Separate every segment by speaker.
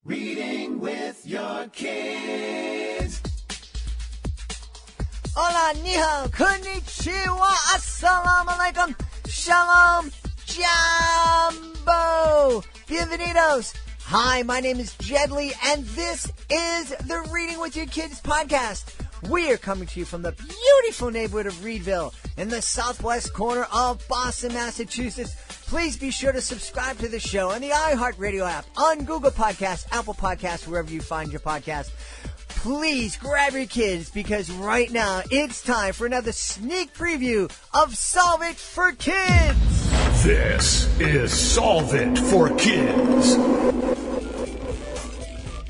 Speaker 1: Reading with your kids.
Speaker 2: Hola, ni hao, konnichiwa, assalamu alaikum, shalom, jambo, bienvenidos. Hi, my name is Jedley, and this is the Reading with Your Kids podcast. We are coming to you from the beautiful neighborhood of Reedville in the southwest corner of Boston, Massachusetts. Please be sure to subscribe to the show on the iHeartRadio app, on Google Podcasts, Apple Podcasts, wherever you find your podcast. Please grab your kids because right now it's time for another sneak preview of Solve It for Kids.
Speaker 1: This is Solve It for Kids.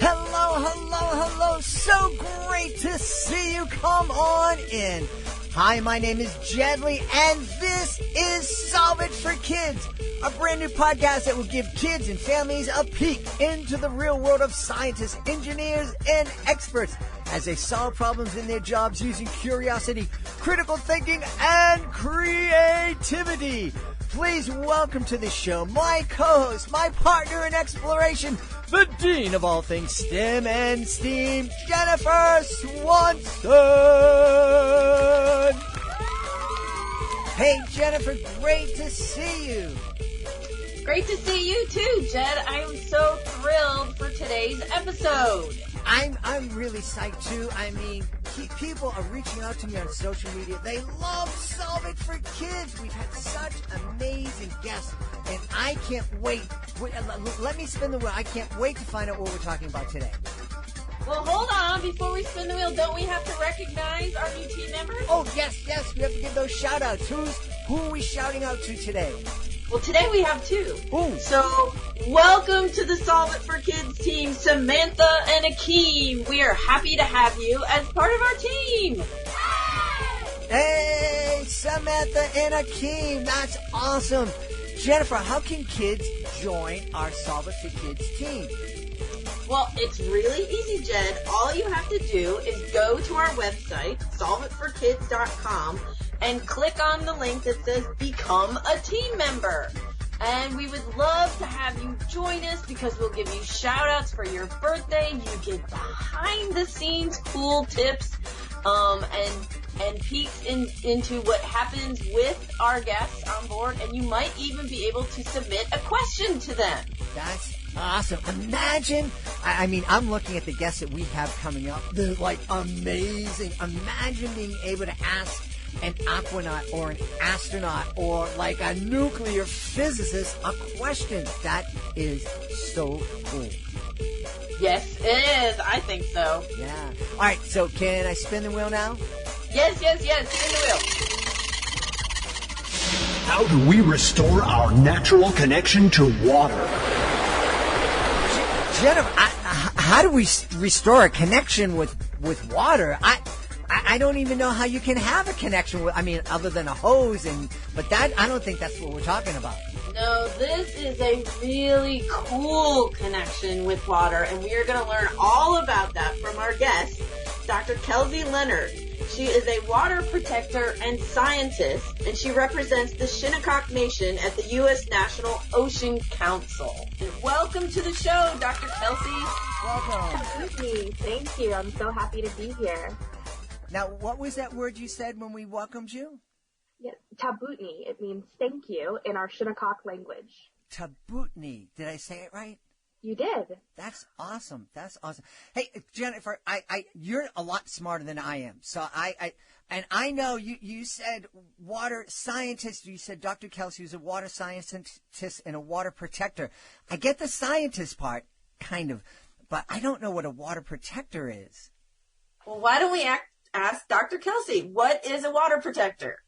Speaker 2: Hello. So great to see you. Come on in. Hi, my name is Jedley, and this is Solve It for Kids, a brand new podcast that will give kids and families a peek into the real world of scientists, engineers, and experts as they solve problems in their jobs using curiosity, critical thinking, and creativity. Please welcome to the show my co-host, my partner in exploration, the dean of all things STEM and STEAM, Jennifer Swanson. Hey, Jennifer, great to see you.
Speaker 3: Great to see you too, Jed. I am so thrilled for today's episode.
Speaker 2: I'm really psyched too. I mean, people are reaching out to me on social media. They love Solve It for Kids. We've had such amazing guests, and I can't wait. Let me spin the wheel. I can't wait to find out what we're talking about today.
Speaker 3: Well, hold on. Before we spin the wheel, don't we have to recognize our new team members?
Speaker 2: Oh, yes. We have to give those shout-outs. Who are we shouting out to today?
Speaker 3: Well, today we have two.
Speaker 2: Ooh.
Speaker 3: So, welcome to the Solve It for Kids team, Samantha and Akeem. We are happy to have you as part of our team.
Speaker 2: Hey, Samantha and Akeem. That's awesome. Jennifer, how can kids join our Solve It for Kids team?
Speaker 3: Well, it's really easy, Jed. All you have to do is go to our website, solveitforkids.com, and click on the link that says Become a Team Member. And we would love to have you join us because we'll give you shout-outs for your birthday. You get behind-the-scenes cool tips and peeks into what happens with our guests on board. And you might even be able to submit a question to them.
Speaker 2: That's awesome. Imagine, I'm looking at the guests that we have coming up. They're like amazing. Imagine being able to ask an aquanaut or an astronaut or like a nuclear physicist a question. That is so cool.
Speaker 3: Yes, it is. I think so.
Speaker 2: Yeah. All right, so can I spin the wheel now?
Speaker 3: Yes. Spin the wheel.
Speaker 1: How do we restore our natural connection to water?
Speaker 2: Jennifer, how do we restore a connection with water? I don't even know how you can have a connection with, other than a hose, but I don't think that's what we're talking about.
Speaker 3: No, this is a really cool connection with water, and we are going to learn all about that from our guest, Dr. Kelsey Leonard. She is a water protector and scientist, and she represents the Shinnecock Nation at the U.S. National Ocean Council. And welcome to the show, Dr. Kelsey.
Speaker 2: Welcome.
Speaker 4: Thank you. I'm so happy to be here.
Speaker 2: Now, what was that word you said when we welcomed you?
Speaker 4: Yes, tabutni. It means thank you in our Shinnecock language.
Speaker 2: Tabutni. Did I say it right?
Speaker 4: You did.
Speaker 2: That's awesome. Hey, Jennifer, you're a lot smarter than I am. So I know you said water scientist. You said Dr. Kelsey was a water scientist and a water protector. I get the scientist part, kind of, but I don't know what a water protector is.
Speaker 3: Well, why don't we ask Dr. Kelsey, what is a water protector?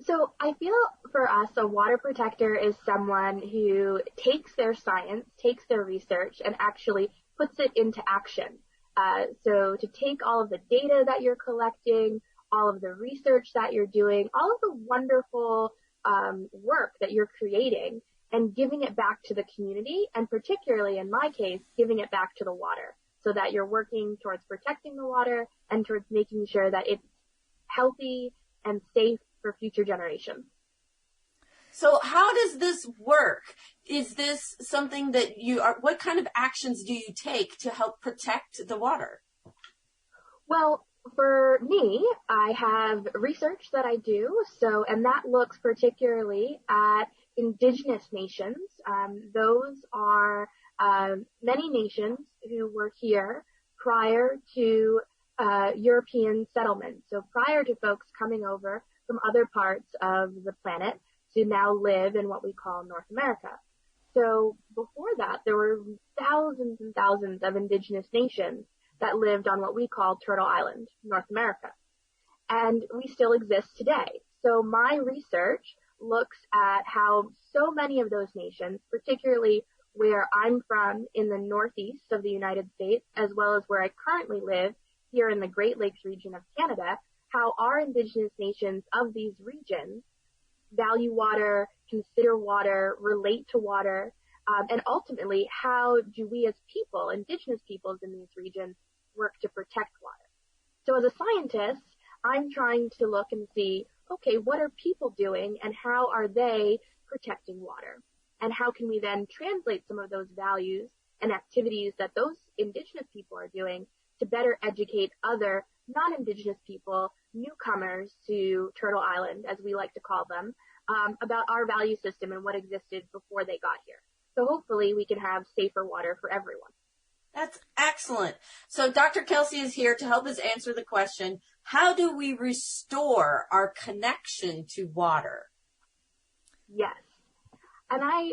Speaker 4: So I feel for us, a water protector is someone who takes their science, takes their research, and actually puts it into action. So to take all of the data that you're collecting, all of the research that you're doing, all of the wonderful work that you're creating, and giving it back to the community, and particularly in my case, giving it back to the water, so that you're working towards protecting the water and towards making sure that it's healthy and safe for future generations.
Speaker 3: So how does this work? Is this something that what kind of actions do you take to help protect the water?
Speaker 4: Well, for me, I have research that I do, and that looks particularly at Indigenous nations. Those are many nations who were here prior to European settlement. So prior to folks coming over from other parts of the planet to now live in what we call North America. So before that, there were thousands and thousands of Indigenous nations that lived on what we call Turtle Island, North America. And we still exist today. So my research looks at how so many of those nations, particularly where I'm from in the northeast of the United States, as well as where I currently live here in the Great Lakes region of Canada, how our Indigenous nations of these regions value water, consider water, relate to water, and ultimately how do we as people, Indigenous peoples in these regions, work to protect water. So as a scientist, I'm trying to look and see, okay, what are people doing and how are they protecting water? And how can we then translate some of those values and activities that those Indigenous people are doing to better educate other non-Indigenous people, newcomers to Turtle Island, as we like to call them, about our value system and what existed before they got here. So hopefully we can have safer water for everyone.
Speaker 3: That's excellent. So Dr. Kelsey is here to help us answer the question, how do we restore our connection to water?
Speaker 4: Yes. And I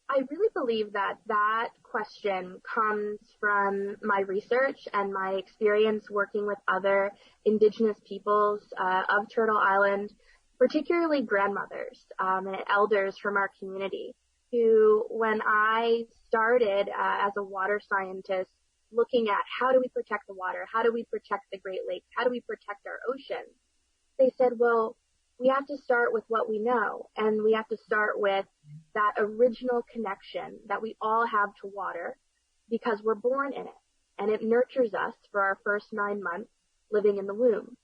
Speaker 4: really believe that question comes from my research and my experience working with other Indigenous peoples of Turtle Island, particularly grandmothers and elders from our community, who, when I started as a water scientist, looking at how do we protect the water, how do we protect the Great Lakes, how do we protect our oceans, they said, well, we have to start with what we know, and we have to start with that original connection that we all have to water because we're born in it, and it nurtures us for our first 9 months living in the womb.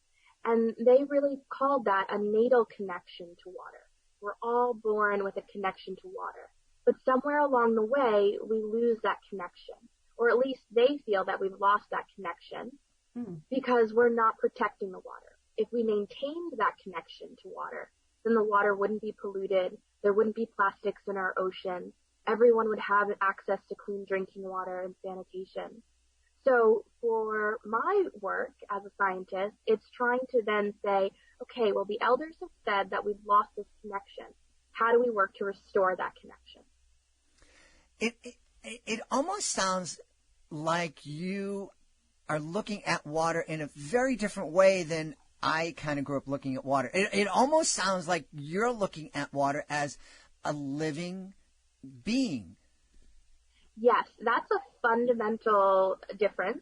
Speaker 4: And they really called that a natal connection to water. We're all born with a connection to water. But somewhere along the way, we lose that connection, or at least they feel that we've lost that connection because we're not protecting the water. If we maintained that connection to water, then the water wouldn't be polluted. There wouldn't be plastics in our ocean. Everyone would have access to clean drinking water and sanitation. So for my work as a scientist, it's trying to then say, okay, well, the elders have said that we've lost this connection. How do we work to restore that connection?
Speaker 2: It almost sounds like you are looking at water in a very different way than I kind of grew up looking at water. It almost sounds like you're looking at water as a living being.
Speaker 4: Yes, that's a fundamental difference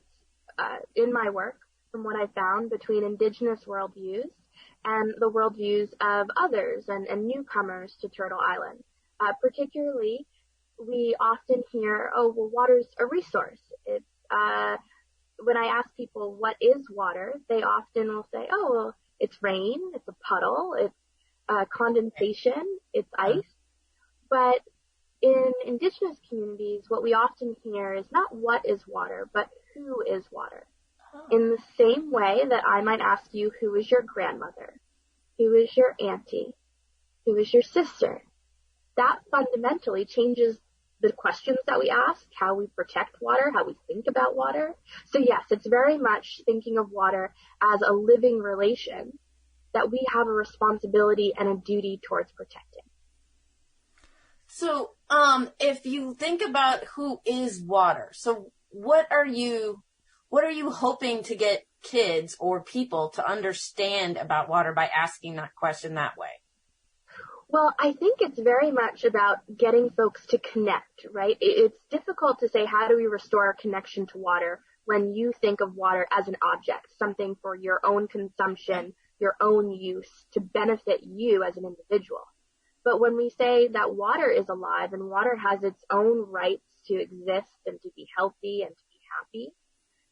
Speaker 4: in my work from what I found between Indigenous worldviews and the worldviews of others and newcomers to Turtle Island. Particularly, we often hear, oh, well, water's a resource. It's when I ask people what is water, they often will say, oh, well, it's rain, it's a puddle, it's condensation, it's ice. But in Indigenous communities, what we often hear is not what is water, but who is water. In the same way that I might ask you, who is your grandmother? Who is your auntie? Who is your sister? That fundamentally changes the questions that we ask, how we protect water, how we think about water. So yes, it's very much thinking of water as a living relation that we have a responsibility and a duty towards protecting.
Speaker 3: So, if you think about who is water, so what are you hoping to get kids or people to understand about water by asking that question that way?
Speaker 4: Well, I think it's very much about getting folks to connect, right? It's difficult to say, how do we restore our connection to water when you think of water as an object, something for your own consumption, your own use, to benefit you as an individual. But when we say that water is alive and water has its own rights to exist and to be healthy and to be happy,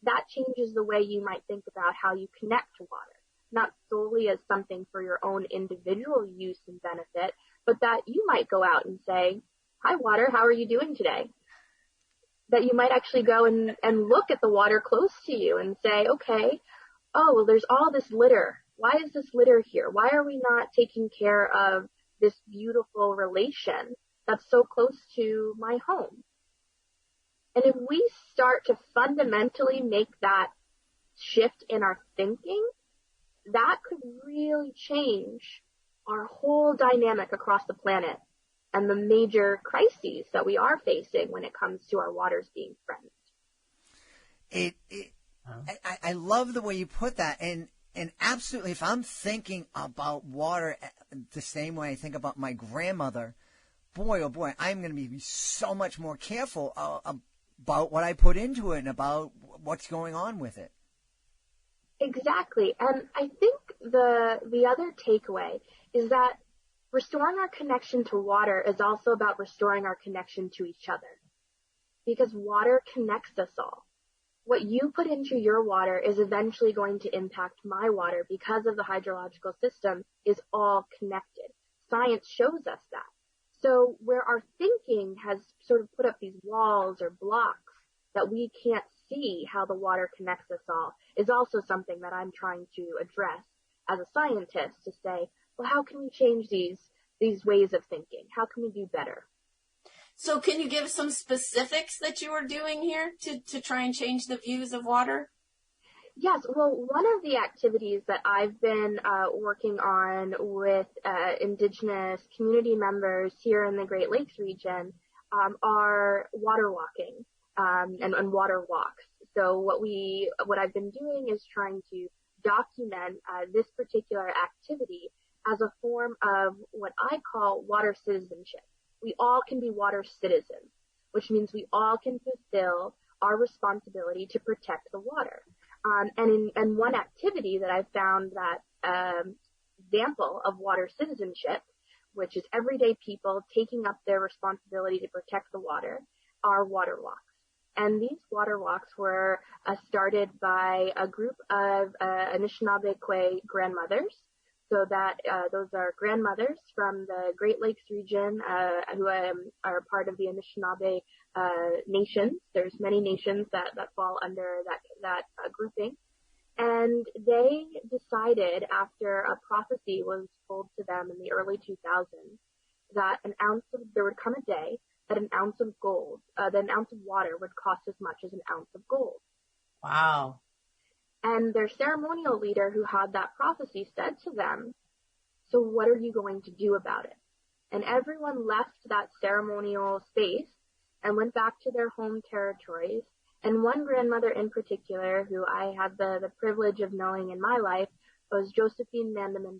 Speaker 4: that changes the way you might think about how you connect to water, not solely as something for your own individual use and benefit, but that you might go out and say, "Hi, water, how are you doing today?" That you might actually go and look at the water close to you and say, okay, oh, well, there's all this litter. Why is this litter here? Why are we not taking care of this beautiful relation that's so close to my home? And if we start to fundamentally make that shift in our thinking, that could really change our whole dynamic across the planet and the major crises that we are facing when it comes to our waters being threatened.
Speaker 2: I love the way you put that. And absolutely, if I'm thinking about water the same way I think about my grandmother, boy, oh boy, I'm going to be so much more careful about what I put into it and about what's going on with it.
Speaker 4: Exactly. And I think the other takeaway is that restoring our connection to water is also about restoring our connection to each other, because water connects us all. What you put into your water is eventually going to impact my water because of the hydrological system is all connected. Science shows us that. So where our thinking has sort of put up these walls or blocks that we can't see how the water connects us all is also something that I'm trying to address as a scientist, to say, well, how can we change these ways of thinking? How can we do better?
Speaker 3: So can you give some specifics that you are doing here to try and change the views of water?
Speaker 4: Yes. Well, one of the activities that I've been working on with Indigenous community members here in the Great Lakes region are water walking and water walks. So what I've been doing is trying to document this particular activity as a form of what I call water citizenship. We all can be water citizens, which means we all can fulfill our responsibility to protect the water. And one activity that I've found that example of water citizenship, which is everyday people taking up their responsibility to protect the water, are water walks. And these water walks were started by a group of Anishinaabe grandmothers. So that those are grandmothers from the Great Lakes region who are part of the Anishinaabe nations. There's many nations that fall under that grouping. And they decided, after a prophecy was told to them in the early 2000s, that there would come a day that an ounce of gold, an ounce of water would cost as much as an ounce of gold.
Speaker 3: Wow.
Speaker 4: And their ceremonial leader who had that prophecy said to them, so what are you going to do about it? And everyone left that ceremonial space and went back to their home territories. And one grandmother in particular, who I had the privilege of knowing in my life, was Josephine Mandaminba.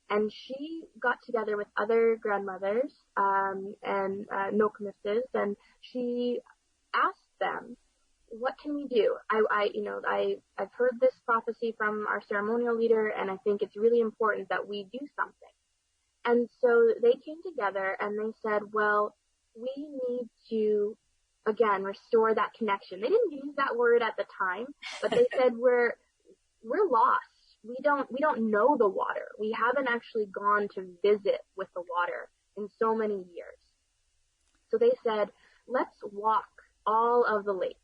Speaker 4: And she got together with other grandmothers and Nokomises, and she asked them, what can we do? I've heard this prophecy from our ceremonial leader, and I think it's really important that we do something. And so they came together and they said, well, we need to, again, restore that connection. They didn't use that word at the time, but they said we're lost. We don't know the water. We haven't actually gone to visit with the water in so many years. So they said, let's walk all of the lakes.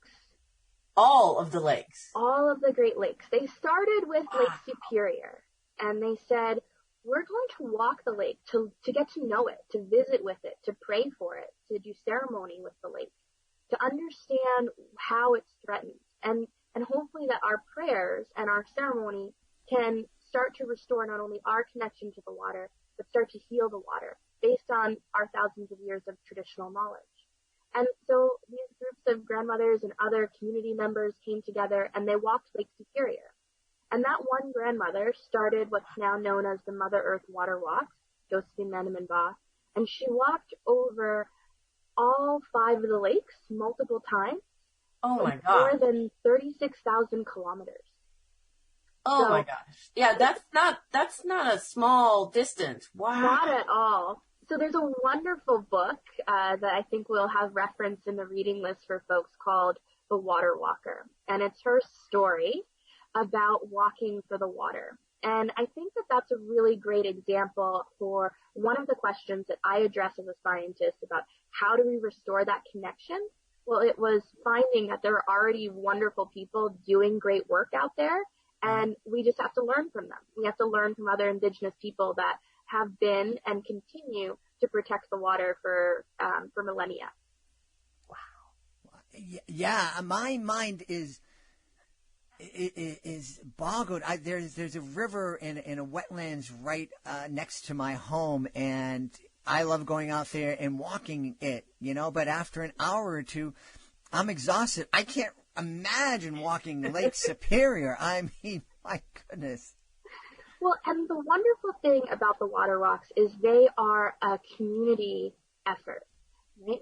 Speaker 3: All of the lakes.
Speaker 4: All of the Great Lakes. They started with Lake Superior, and they said, we're going to walk the lake to get to know it, to visit with it, to pray for it, to do ceremony with the lake, to understand how it's threatened, and hopefully that our prayers and our ceremony can start to restore not only our connection to the water, but start to heal the water based on our thousands of years of traditional knowledge. And so these groups of grandmothers and other community members came together and they walked Lake Superior. And that one grandmother started what's now known as the Mother Earth Water Walks, Josephine Mandaminba, and she walked over all 5 of the lakes multiple times.
Speaker 3: Oh my God.
Speaker 4: More than 36,000 kilometers.
Speaker 3: Oh my gosh. Yeah, that's not a small distance. Wow.
Speaker 4: Not at all. So there's a wonderful book that I think we'll have referenced in the reading list for folks called The Water Walker. And it's her story about walking for the water. And I think that that's a really great example for one of the questions that I address as a scientist about how do we restore that connection. Well, it was finding that there are already wonderful people doing great work out there, and we just have to learn from them. We have to learn from other Indigenous people that have been and continue to protect the water for millennia.
Speaker 2: Yeah, my mind is boggled. There's a river in a wetlands right next to my home, and I love going out there and walking it, but after an hour or two, I'm exhausted. I can't imagine walking Lake Superior. I mean, my goodness.
Speaker 4: Well, and the wonderful thing about the water walks is they are a community effort. Right?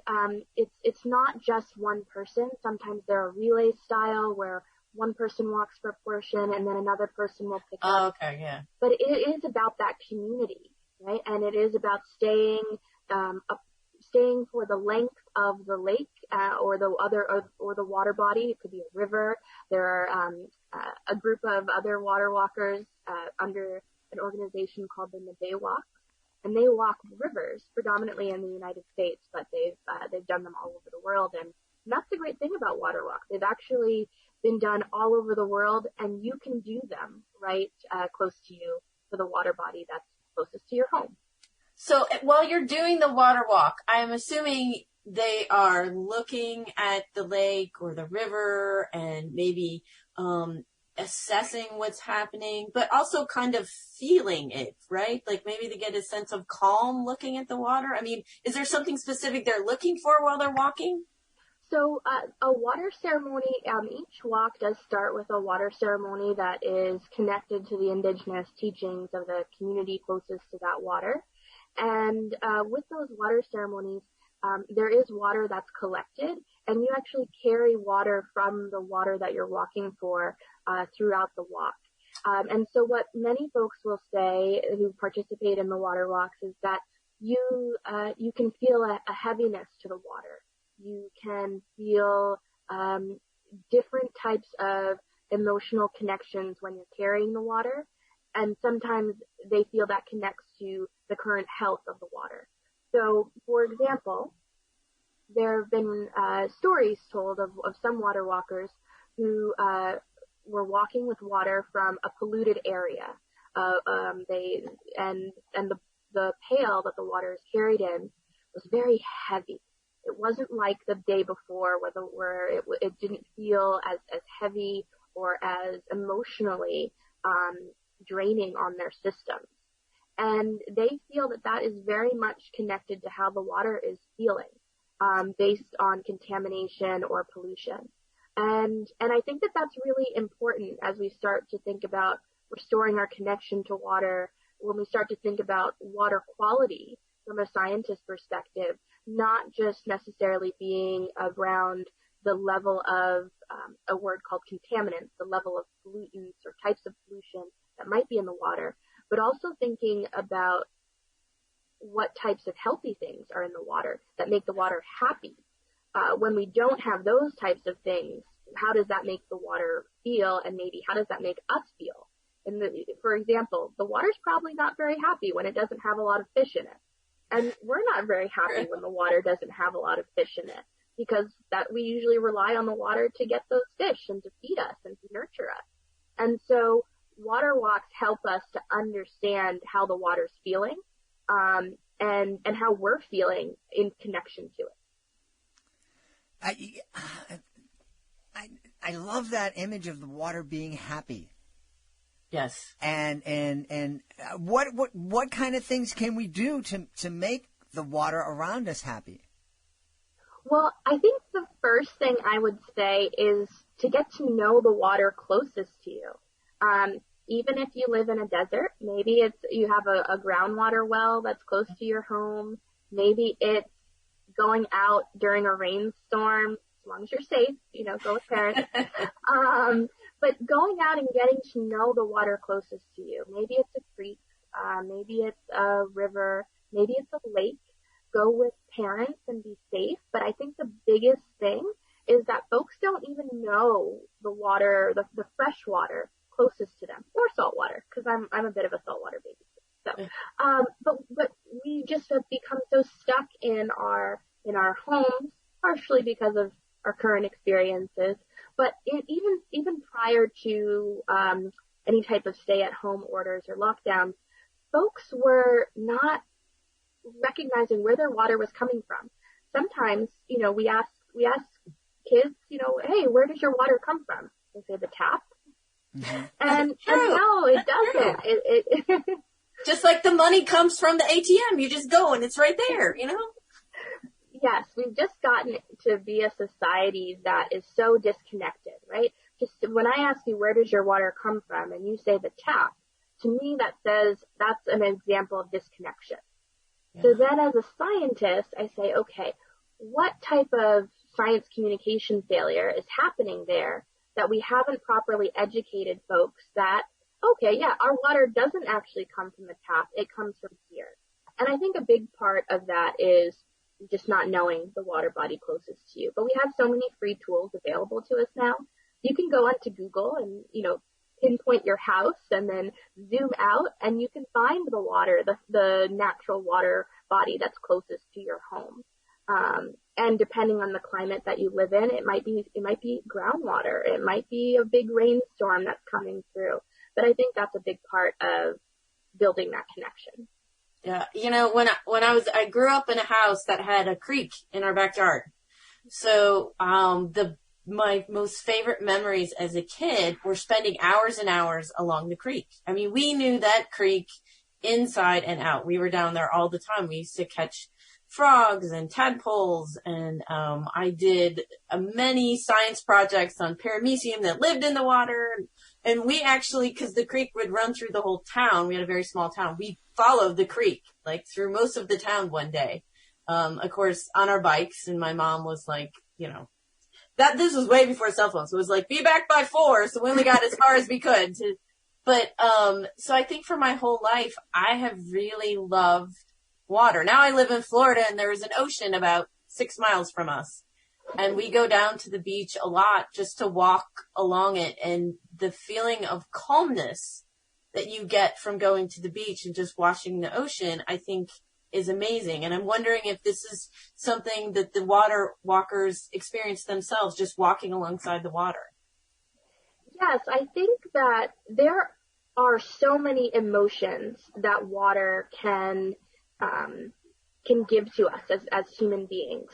Speaker 4: It's not just one person. Sometimes they're a relay style where one person walks for a portion and then another person will pick up.
Speaker 3: Okay, yeah.
Speaker 4: But it is about that community, right? And it is about staying for the length of the lake or the water body. It could be a river. There are a group of other water walkers under an organization called the Nebe Walk. And they walk rivers, predominantly in the United States, but they've done them all over the world. And that's the great thing about water walks. They've actually been done all over the world, and you can do them right close to you for the water body that's closest to your home.
Speaker 3: So while you're doing the water walk, I'm assuming they are looking at the lake or the river and maybe assessing what's happening, but also kind of feeling it, right? Like maybe to get a sense of calm looking at the water. I mean, is there something specific they're looking for while they're walking?
Speaker 4: So a water ceremony, each walk does start with a water ceremony that is connected to the Indigenous teachings of the community closest to that water. And with those water ceremonies, there is water that's collected, and you actually carry water from the water that you're walking for throughout the walk. And so what many folks will say who participate in the water walks is that you can feel a heaviness to the water. You can feel different types of emotional connections when you're carrying the water, and sometimes they feel that connects to the current health of the water. So, for example, there have been stories told of some water walkers who were walking with water from a polluted area. The pail that the water is carried in was very heavy. It wasn't like the day before where it didn't feel as heavy or as emotionally draining on their systems. And they feel that is very much connected to how the water is feeling, based on contamination or pollution. And I think that that's really important as we start to think about restoring our connection to water, when we start to think about water quality from a scientist perspective, not just necessarily being around the level of a word called contaminants, the level of pollutants or types of pollution that might be in the water, but also thinking about what types of healthy things are in the water that make the water happy. When we don't have those types of things, how does that make the water feel, and maybe how does that make us feel? For example, the water's probably not very happy when it doesn't have a lot of fish in it. And we're not very happy when the water doesn't have a lot of fish in it, because that we usually rely on the water to get those fish and to feed us and to nurture us. And so water walks help us to understand how the water's feeling, and how we're feeling in connection to it.
Speaker 2: I love that image of the water being happy.
Speaker 3: Yes.
Speaker 2: And what kind of things can we do to make the water around us happy?
Speaker 4: Well, I think the first thing I would say is to get to know the water closest to you. Even if you live in a desert, maybe you have a groundwater well that's close to your home. Maybe it's going out during a rainstorm, as long as you're safe, go with parents. But going out and getting to know the water closest to you. Maybe it's a creek, maybe it's a river, maybe it's a lake. Go with parents and be safe. But I think the biggest thing is that folks don't even know the water, the fresh water closest to them, or salt water, because because I'm a bit of a saltwater baby. So, but we just have become so stuck in our homes, partially because of our current experiences, but even prior to any type of stay-at-home orders or lockdowns, folks were not recognizing where their water was coming from. Sometimes, we ask kids, hey, where does your water come from? They say the tap. Mm-hmm. And no, it doesn't. It
Speaker 3: just like the money comes from the ATM. You just go and it's right there,
Speaker 4: Yes, we've just gotten to be a society that is so disconnected, right? Just when I ask you, where does your water come from? And you say the tap, to me that says that's an example of disconnection. Yeah. So then as a scientist, I say, okay, what type of science communication failure is happening there that we haven't properly educated folks that, okay, yeah, our water doesn't actually come from the tap, it comes from here. And I think a big part of that is just not knowing the water body closest to you. But we have so many free tools available to us now. You can go onto Google and, pinpoint your house and then zoom out and you can find the water, the natural water body that's closest to your home. And depending on the climate that you live in, it might be groundwater. It might be a big rainstorm that's coming through. But I think that's a big part of building that connection.
Speaker 3: Yeah. I grew up in a house that had a creek in our backyard. So, my most favorite memories as a kid were spending hours and hours along the creek. I mean, we knew that creek inside and out. We were down there all the time. We used to catch frogs and tadpoles, and I did many science projects on paramecium that lived in the water. And we actually, because the creek would run through the whole town, we had a very small town, we followed the creek, through most of the town one day. Of course, on our bikes, and my mom was like, this was way before cell phones. So it was like, be back by 4. So we only got as far as we could. So I think for my whole life, I have really loved water. Now I live in Florida and there is an ocean about 6 miles from us. And we go down to the beach a lot just to walk along it. And the feeling of calmness that you get from going to the beach and just watching the ocean, I think is amazing. And I'm wondering if this is something that the water walkers experience themselves, just walking alongside the water.
Speaker 4: Yes, I think that there are so many emotions that water can give to us as human beings.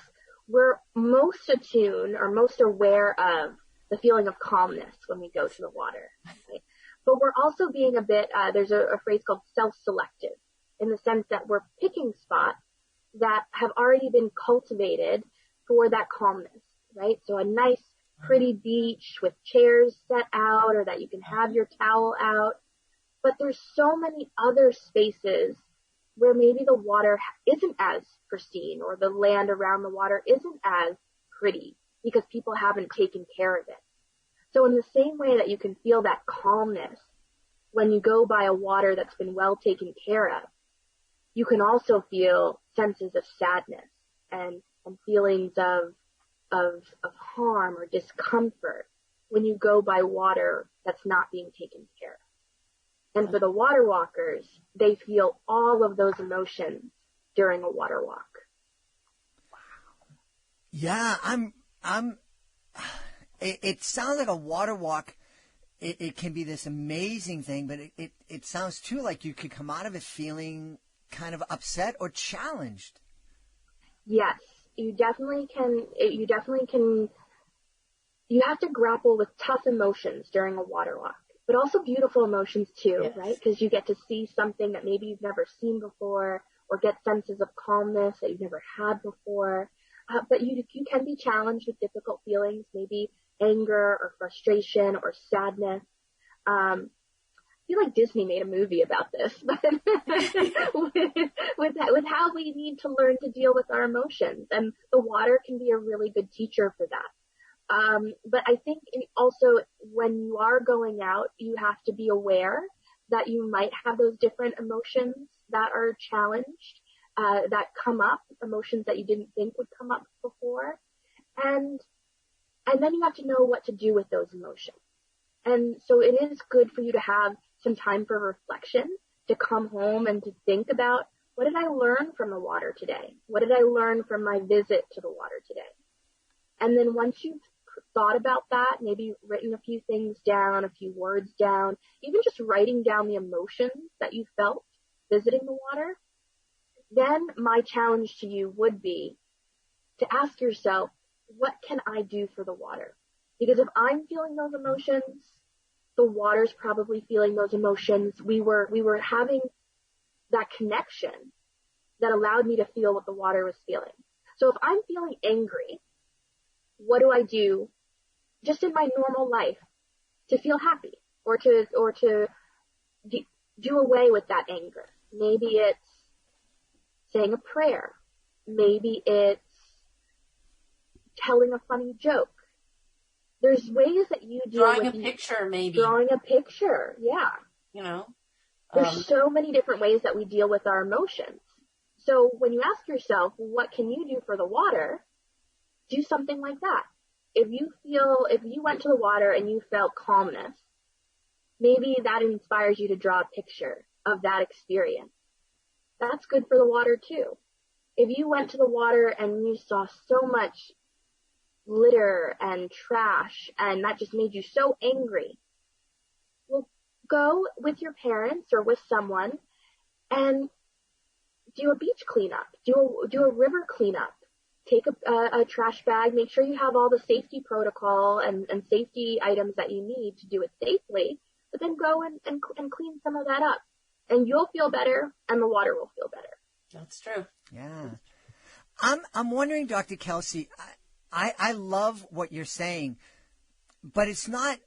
Speaker 4: We're most attuned or most aware of the feeling of calmness when we go to the water. Right? But we're also being a bit, there's a phrase called self-selective, in the sense that we're picking spots that have already been cultivated for that calmness, right? So a nice, pretty beach with chairs set out, or that you can have your towel out. But there's so many other spaces where maybe the water isn't as pristine, or the land around the water isn't as pretty because people haven't taken care of it. So in the same way that you can feel that calmness when you go by a water that's been well taken care of, you can also feel senses of sadness and feelings of harm or discomfort when you go by water that's not being taken care of. And for the water walkers, they feel all of those emotions during a water walk.
Speaker 2: Yeah, it sounds like a water walk. It can be this amazing thing, but it sounds too like you could come out of it feeling kind of upset or challenged.
Speaker 4: Yes, you definitely can. You have to grapple with tough emotions during a water walk, but also beautiful emotions too, yes. Right? Because you get to see something that maybe you've never seen before, or get senses of calmness that you've never had before. But you can be challenged with difficult feelings, maybe anger or frustration or sadness. I feel like Disney made a movie about this, but with how we need to learn to deal with our emotions, and the water can be a really good teacher for that. But I think also when you are going out, you have to be aware that you might have those different emotions that are challenged, that come up, emotions that you didn't think would come up before, and then you have to know what to do with those emotions. And so it is good for you to have some time for reflection, to come home and to think about, what did I learn from the water today? What did I learn from my visit to the water today? And then once you've thought about that, maybe written a few things down, a few words down, even just writing down the emotions that you felt visiting the water, then my challenge to you would be to ask yourself, what can I do for the water? Because if I'm feeling those emotions, the water's probably feeling those emotions. We were having that connection that allowed me to feel what the water was feeling. So if I'm feeling angry, what do I do just in my normal life to feel happy or to do away with that anger? Maybe it's saying a prayer. Maybe it's telling a funny joke. There's ways that you deal
Speaker 5: drawing
Speaker 4: with
Speaker 5: a picture, maybe.
Speaker 4: Drawing a picture, yeah.
Speaker 5: You know,
Speaker 4: there's so many different ways that we deal with our emotions. So when you ask yourself, what can you do for the water? Do something like that. If you went to the water and you felt calmness, maybe that inspires you to draw a picture of that experience. That's good for the water too. If you went to the water and you saw so much litter and trash and that just made you so angry, well, go with your parents or with someone and do a beach cleanup, do a river cleanup. Take a trash bag, make sure you have all the safety protocol and safety items that you need to do it safely, but then go and clean some of that up. And you'll feel better and the water will feel better.
Speaker 5: That's true.
Speaker 2: Yeah. I'm wondering, Dr. Kelsey, I love what you're saying, but it's not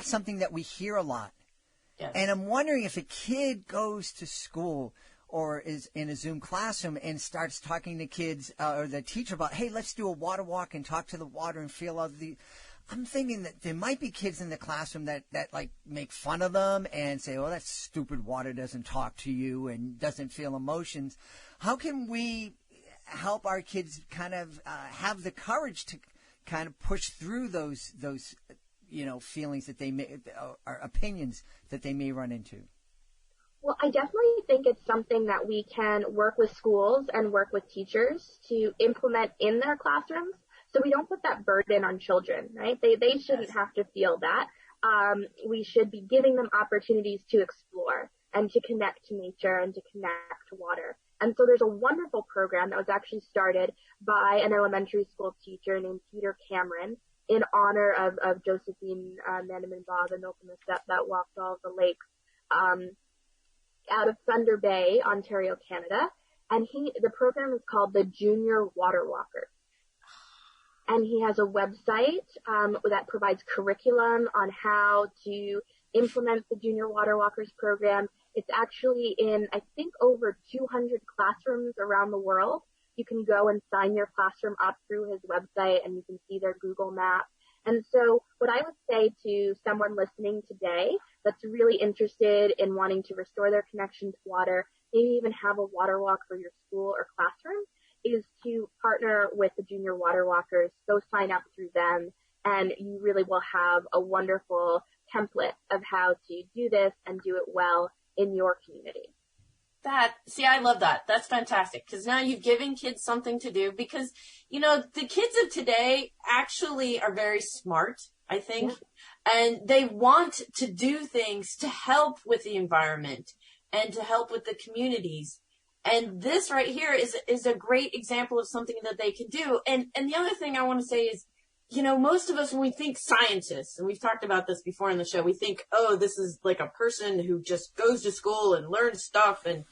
Speaker 2: something that we hear a lot.
Speaker 5: Yes.
Speaker 2: And I'm wondering if a kid goes to school or is in a Zoom classroom and starts talking to kids or the teacher about, hey, let's do a water walk and talk to the water and feel all the. I'm thinking that there might be kids in the classroom that like make fun of them and say, oh, that stupid water doesn't talk to you and doesn't feel emotions. How can we help our kids kind of have the courage to kind of push through those feelings that they may, or opinions that they may run into?
Speaker 4: Well, I definitely think it's something that we can work with schools and work with teachers to implement in their classrooms, so we don't put that burden on children, right? They shouldn't have to feel that. We should be giving them opportunities to explore and to connect to nature and to connect to water. And so there's a wonderful program that was actually started by an elementary school teacher named Peter Cameron in honor of Josephine Manneman Bob and Milton that walked all of the lakes out of Thunder Bay, Ontario, Canada. And the program is called the Junior Water Walker. And he has a website that provides curriculum on how to implement the Junior Water Walkers program. It's actually in, I think, over 200 classrooms around the world. You can go and sign your classroom up through his website, and you can see their Google Map. And so what I would say to someone listening today that's really interested in wanting to restore their connection to water, maybe even have a water walk for your school or classroom, is to partner with the Junior Water Walkers. Go sign up through them, and you really will have a wonderful template of how to do this and do it well in your community.
Speaker 5: I love that. That's fantastic, because now you've given kids something to do, because, the kids of today actually are very smart, I think, and they want to do things to help with the environment and to help with the communities. And this right here is a great example of something that they can do. And the other thing I want to say is, most of us, when we think scientists, and we've talked about this before in the show, we think, oh, this is like a person who just goes to school and learns stuff and,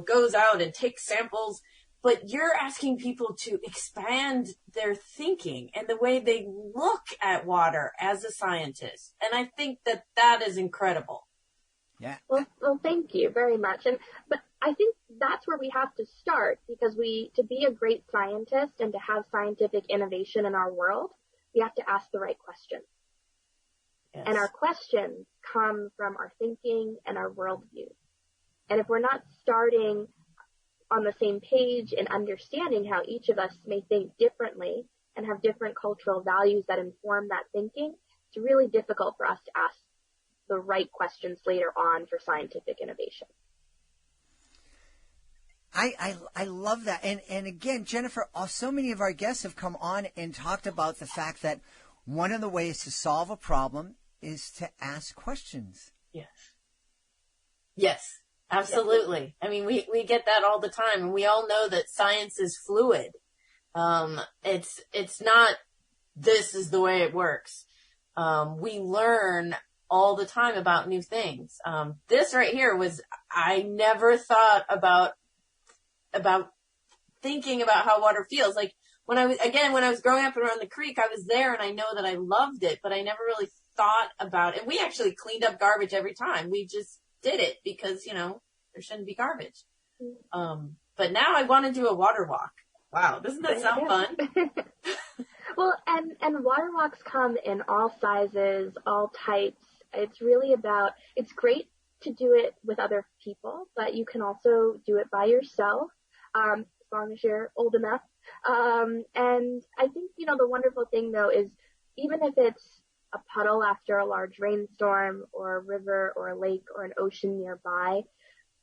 Speaker 5: goes out and takes samples. But you're asking people to expand their thinking and the way they look at water as a scientist. And I think that is incredible.
Speaker 2: Yeah.
Speaker 4: Well, thank you very much. But I think that's where we have to start, because to be a great scientist and to have scientific innovation in our world, we have to ask the right questions.
Speaker 5: Yes.
Speaker 4: And our questions come from our thinking and our worldview. And if we're not starting on the same page and understanding how each of us may think differently and have different cultural values that inform that thinking, it's really difficult for us to ask the right questions later on for scientific innovation.
Speaker 2: I love that. And again, Jennifer, so many of our guests have come on and talked about the fact that one of the ways to solve a problem is to ask questions.
Speaker 5: Yes. Yes, absolutely. I mean, we get that all the time, and we all know that science is fluid. It's not, this is the way it works. We learn all the time about new things. This right here I never thought about thinking about how water feels. Like when I was growing up around the creek, I was there and I know that I loved it, but I never really thought about it. And we actually cleaned up garbage every time. We just did it because, there shouldn't be garbage. But now I want to do a water walk. Wow. Doesn't that sound fun?
Speaker 4: Well, and water walks come in all sizes, all types. It's really it's great to do it with other people, but you can also do it by yourself, as long as you're old enough. And I think, the wonderful thing though is even if it's a puddle after a large rainstorm or a river or a lake or an ocean nearby,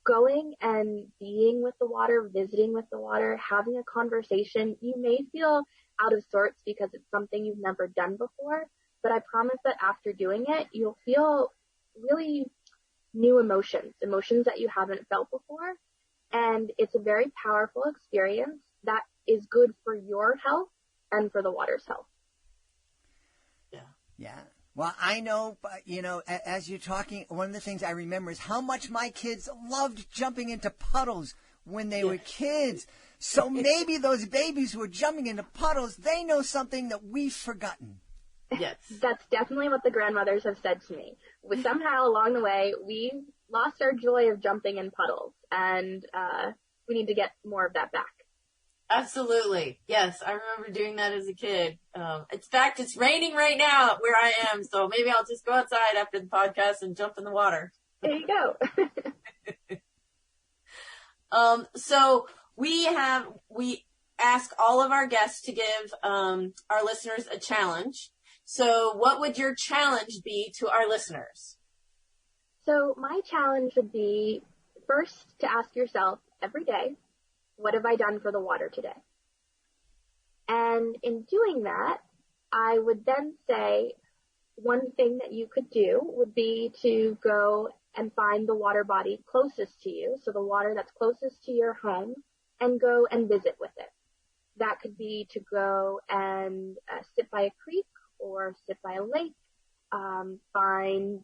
Speaker 4: going and being with the water, visiting with the water, having a conversation, you may feel out of sorts because it's something you've never done before, but I promise that after doing it, you'll feel really new emotions that you haven't felt before. And it's a very powerful experience that is good for your health and for the water's health.
Speaker 2: Yeah. Well, I know, as you're talking, one of the things I remember is how much my kids loved jumping into puddles when they were kids. So maybe those babies who are jumping into puddles, they know something that we've forgotten.
Speaker 5: Yes.
Speaker 4: That's definitely what the grandmothers have said to me. Somehow along the way, we lost our joy of jumping in puddles, and we need to get more of that back.
Speaker 5: Absolutely. Yes, I remember doing that as a kid. In fact, it's raining right now where I am, so maybe I'll just go outside after the podcast and jump in the water.
Speaker 4: There you go.
Speaker 5: So we ask all of our guests to give our listeners a challenge. So what would your challenge be to our listeners?
Speaker 4: So my challenge would be first to ask yourself every day, what have I done for the water today? And in doing that, I would then say one thing that you could do would be to go and find the water body closest to you, so the water that's closest to your home, and go and visit with it. That could be to go and sit by a creek or sit by a lake, find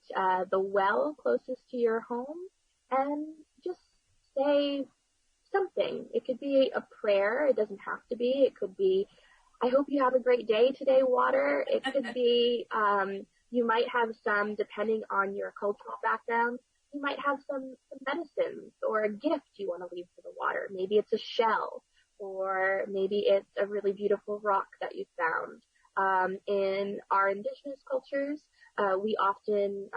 Speaker 4: the well closest to your home, and just say something. It could be a prayer. It doesn't have to be. It could be, I hope you have a great day today, water. It could be, you might have some, depending on your cultural background, you might have some medicines or a gift you want to leave for the water. Maybe it's a shell, or maybe it's a really beautiful rock that you found. In our Indigenous cultures, we often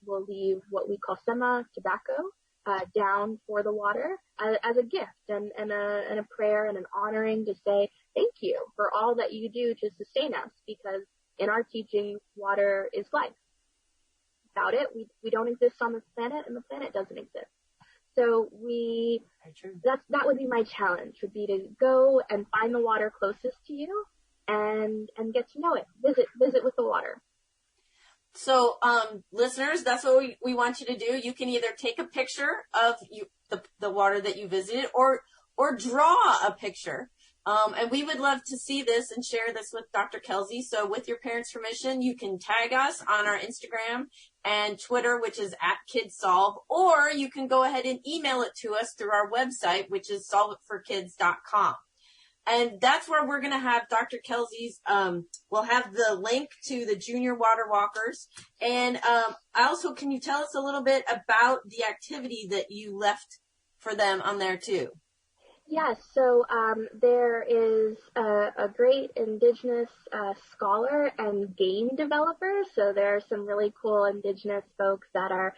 Speaker 4: will leave what we call sema, tobacco, down for the water as a gift and a prayer and an honoring to say thank you for all that you do to sustain us, because in our teachings, water is life. Without it, we don't exist on this planet, and the planet doesn't exist. So that would be my challenge, would be to go and find the water closest to you and get to know it. Visit with the water.
Speaker 5: So, listeners, that's what we want you to do. You can either take a picture of the water that you visited, or draw a picture. And we would love to see this and share this with Dr. Kelsey. So with your parents' permission, you can tag us on our Instagram and Twitter, which is @KidsSolve, or you can go ahead and email it to us through our website, which is solveitforkids.com. And that's where we're going to have Dr. Kelsey's, we'll have the link to the Junior Water Walkers. And also, can you tell us a little bit about the activity that you left for them on there too?
Speaker 4: Yes, so there is a great Indigenous scholar and game developer. So there are some really cool Indigenous folks that are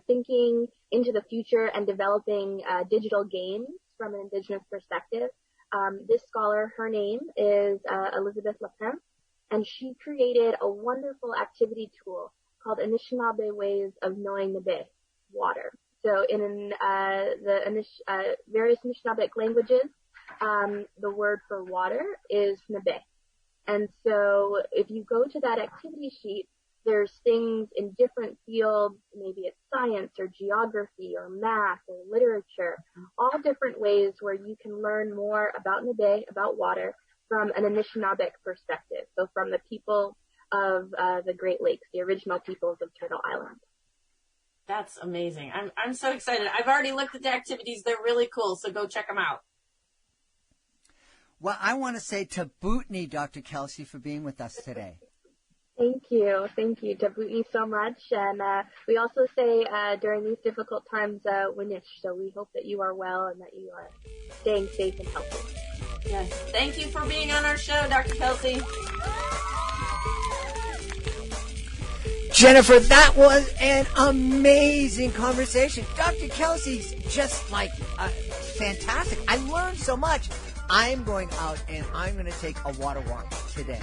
Speaker 4: thinking into the future and developing digital games from an Indigenous perspective. This scholar, her name is Elizabeth Lapin, and she created a wonderful activity tool called Anishinaabe Ways of Knowing Nebe, water. So in various Anishinaabeg languages, the word for water is nebe. And so if you go to that activity sheet, there's things in different fields, maybe it's science or geography or math or literature, all different ways where you can learn more about nebe, about water, from an Anishinaabe perspective. So from the people of the Great Lakes, the original peoples of Turtle Island.
Speaker 5: That's amazing. I'm so excited. I've already looked at the activities. They're really cool, so go check them out.
Speaker 2: Well, I want to say tabutni, Dr. Kelsey, for being with us today.
Speaker 4: Thank you. Thank you. Tabutni so much. And we also say during these difficult times, winish. So we hope that you are well and that you are staying safe and healthy.
Speaker 5: Yes. Thank you for being on our show, Dr. Kelsey.
Speaker 2: Jennifer, that was an amazing conversation. Dr. Kelsey's just fantastic. I learned so much. I'm going out and I'm going to take a water walk today.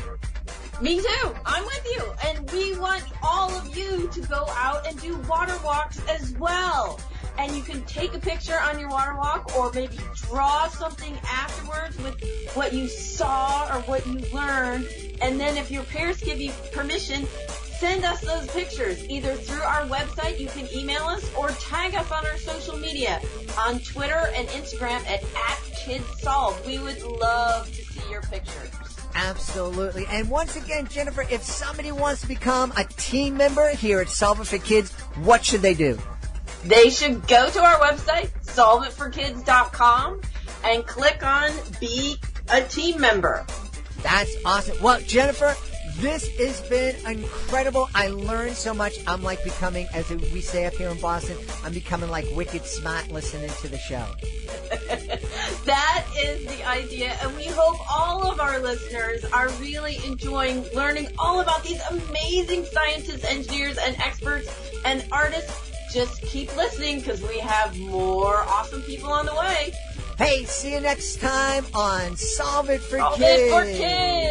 Speaker 5: Me too. I'm with you. And we want all of you to go out and do water walks as well. And you can take a picture on your water walk or maybe draw something afterwards with what you saw or what you learned. And then if your parents give you permission, send us those pictures either through our website. You can email us or tag us on our social media on Twitter and Instagram at @KidsSolve. We would love to see your pictures.
Speaker 2: Absolutely. And once again, Jennifer, if somebody wants to become a team member here at Solve It for Kids, what should they do?
Speaker 5: They should go to our website, solveitforkids.com, and click on Be a Team Member.
Speaker 2: That's awesome. Well, Jennifer, this has been incredible. I learned so much. I'm like becoming, as we say up here in Boston, I'm becoming like wicked smart listening to the show.
Speaker 5: That is the idea, and we hope all of our listeners are really enjoying learning all about these amazing scientists, engineers, and experts and artists. Just keep listening because we have more awesome people on the way.
Speaker 2: Hey, see you next time on Solve It for
Speaker 5: Solve
Speaker 2: Kids.
Speaker 5: It for Kids.